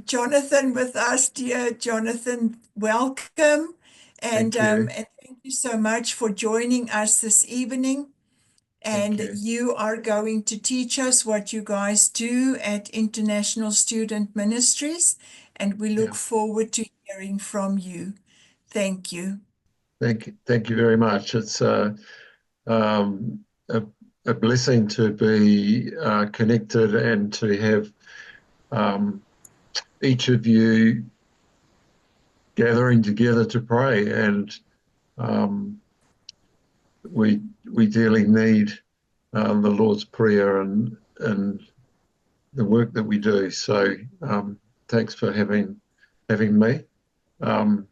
Jonathan with us. Dear Jonathan, welcome. Thank you. And thank you so much for joining us this evening. Thank And you. you are going to teach us what you guys do at International Student Ministries. And we look Yeah. forward to hearing from you. Thank you. Thank you very much. It's um, a, a blessing to be connected and to have um, each of you gathering together to pray. And um, we dearly need the Lord's Prayer and the work that we do. So thanks for having me. Um,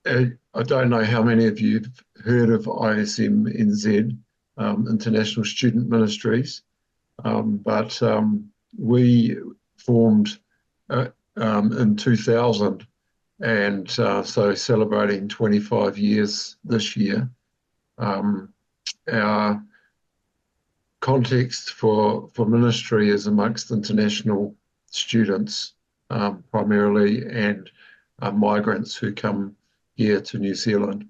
I don't know how many of you have heard of ISMNZ, International Student Ministries, but we formed in 2000 and so celebrating 25 years this year. Our context for ministry is amongst international students primarily and migrants who come here to New Zealand.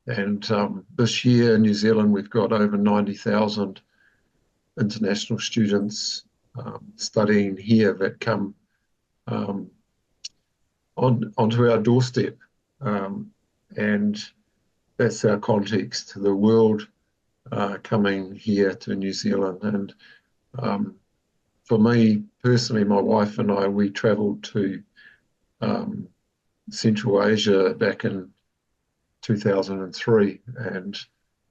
And this year in New Zealand, we've got over 90,000 international students studying here that come onto our doorstep. And that's our context, the world coming here to New Zealand. And for me personally, my wife and I, we travelled to Central Asia back in 2003. And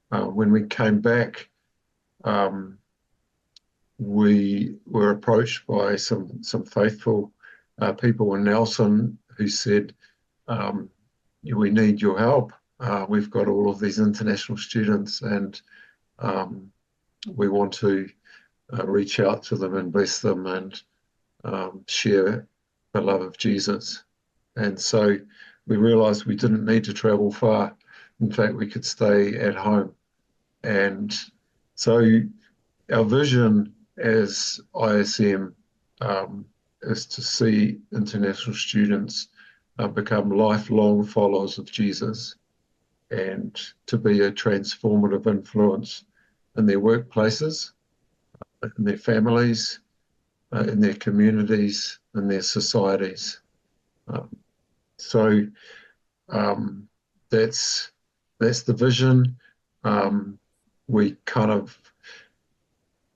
when we came back, we were approached by some faithful people in Nelson who said, we need your help. We've got all of these international students and we want to reach out to them and bless them and share the love of Jesus. And so we realized we didn't need to travel far. In fact, we could stay at home. And so our vision as ISM is to see international students become lifelong followers of Jesus and to be a transformative influence in their workplaces, in their families, in their communities, in their societies. So that's the vision. We kind of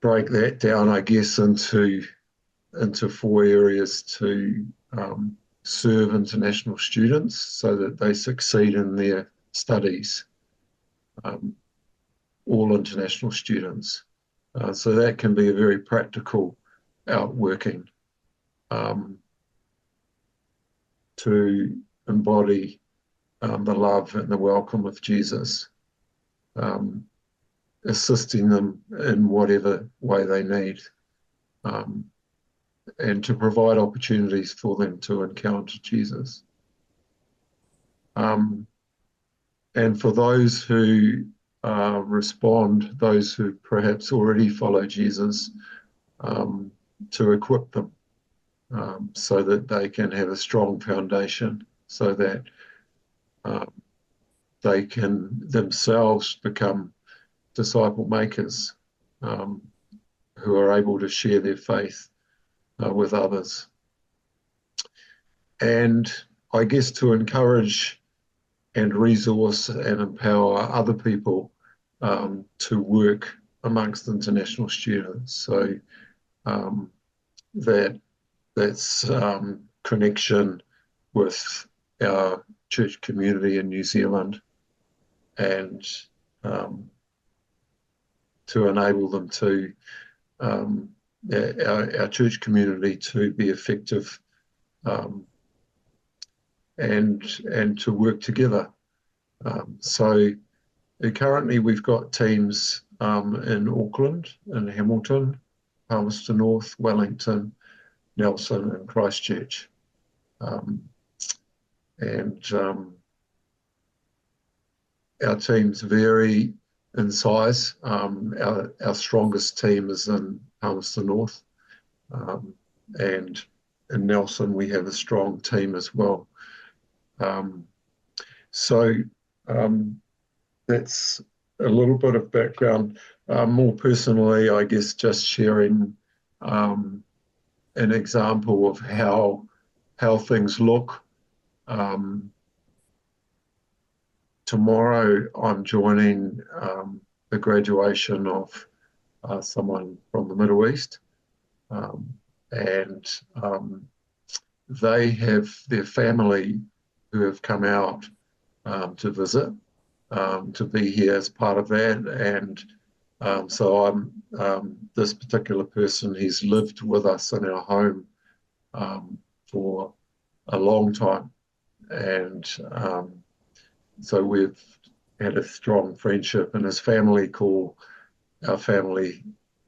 break that down, I guess, into four areas to serve international students so that they succeed in their studies. All international students. So that can be a very practical outworking to embody the love and the welcome of Jesus, assisting them in whatever way they need, and to provide opportunities for them to encounter Jesus. And for those who respond, those who perhaps already follow Jesus, to equip them so that they can have a strong foundation, so that they can themselves become disciple makers who are able to share their faith with others. And I guess to encourage and resource and empower other people to work amongst international students. So that's connection with our church community in New Zealand and to enable them to our church community to be effective and to work together. So currently we've got teams in Auckland, in Hamilton, Palmerston North, Wellington, Nelson and Christchurch. Our teams vary in size. Our strongest team is in Palmerston North, and in Nelson, we have a strong team as well. So that's a little bit of background. More personally, I guess just sharing an example of how things look. Tomorrow, I'm joining the graduation of someone from the Middle East, and they have their family who have come out to visit, to be here as part of that. And so I'm this particular person, he's lived with us in our home for a long time. And so we've had a strong friendship, and his family call our family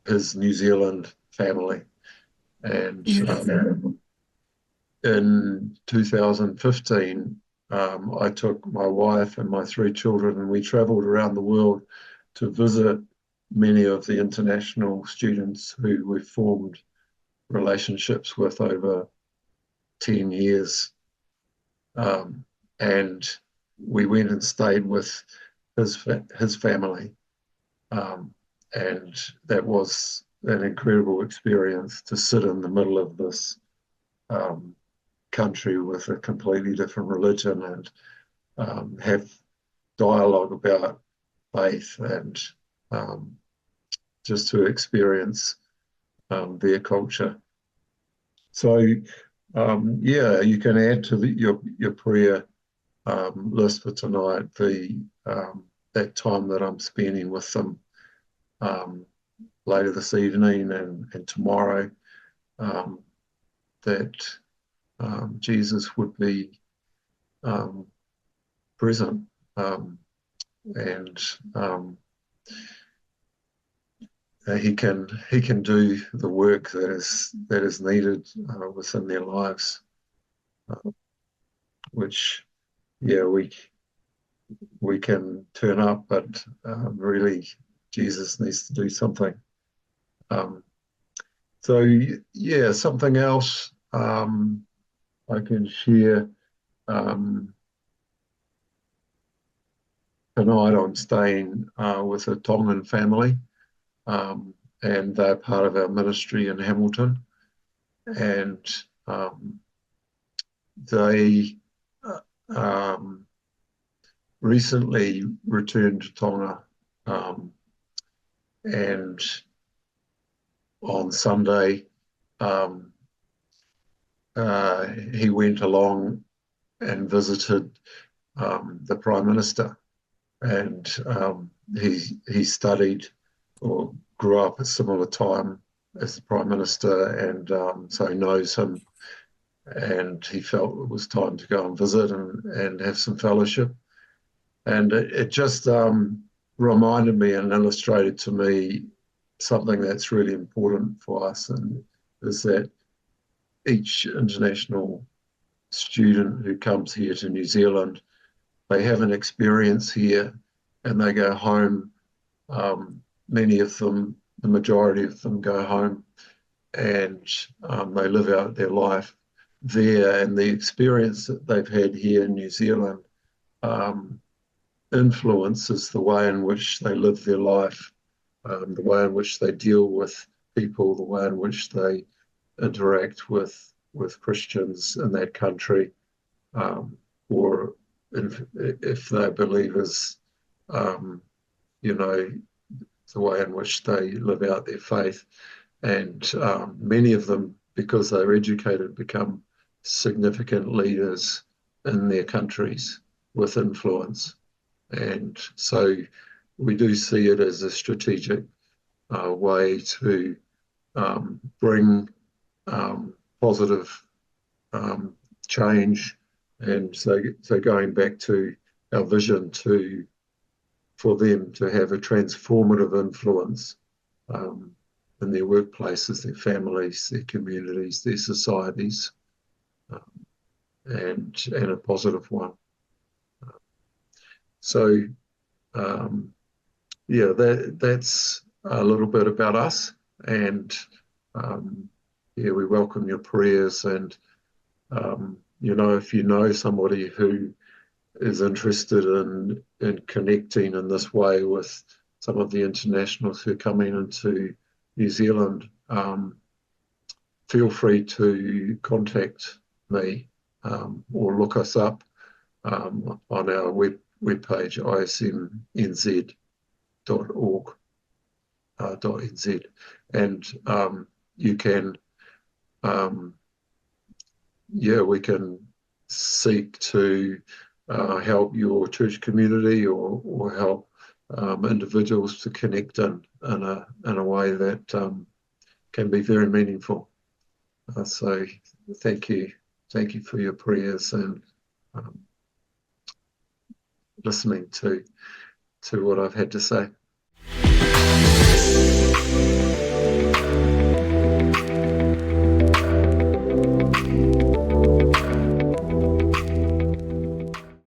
his New Zealand family. And in 2015, I took my wife and my 3 children, and we traveled around the world to visit many of the international students who we've formed relationships with over 10 years. And we went and stayed with his family. And that was an incredible experience to sit in the middle of this country with a completely different religion and have dialogue about faith and just to experience their culture. So, yeah, you can add to your prayer list for tonight that time that I'm spending with them later this evening and tomorrow, that Jesus would be present, and he can do the work that is needed within their lives, which, yeah, we can turn up, but really Jesus needs to do something. So yeah, something else I can share. Tonight I'm staying with a Tongan family, and they're part of our ministry in Hamilton. And they recently returned to Tonga, and on Sunday he went along and visited the Prime Minister, and he studied or grew up at a similar time as the Prime Minister, and so he knows him, and he felt it was time to go and visit and have some fellowship. And it just reminded me and illustrated to me something that's really important for us, and is that each international student who comes here to New Zealand, they have an experience here and they go home. Many of them, the majority of them, go home and they live out their life there, and the experience that they've had here in New Zealand influences the way in which they live their life, the way in which they deal with people, the way in which they interact with Christians in that country, or if they're believers, you know, the way in which they live out their faith. And many of them, because they're educated, become significant leaders in their countries with influence. And so we do see it as a strategic way to bring positive change. And so going back to our vision for them to have a transformative influence in their workplaces, their families, their communities, their societies, and a positive one. So yeah, that's a little bit about us, and yeah, we welcome your prayers. And if you know somebody who is interested in connecting in this way with some of the internationals who are coming into New Zealand, feel free to contact me or look us up on our webpage, ismnz.org.nz, and you can, we can seek to help your church community or help individuals to connect in a way that can be very meaningful. So thank you for your prayers and listening to what I've had to say.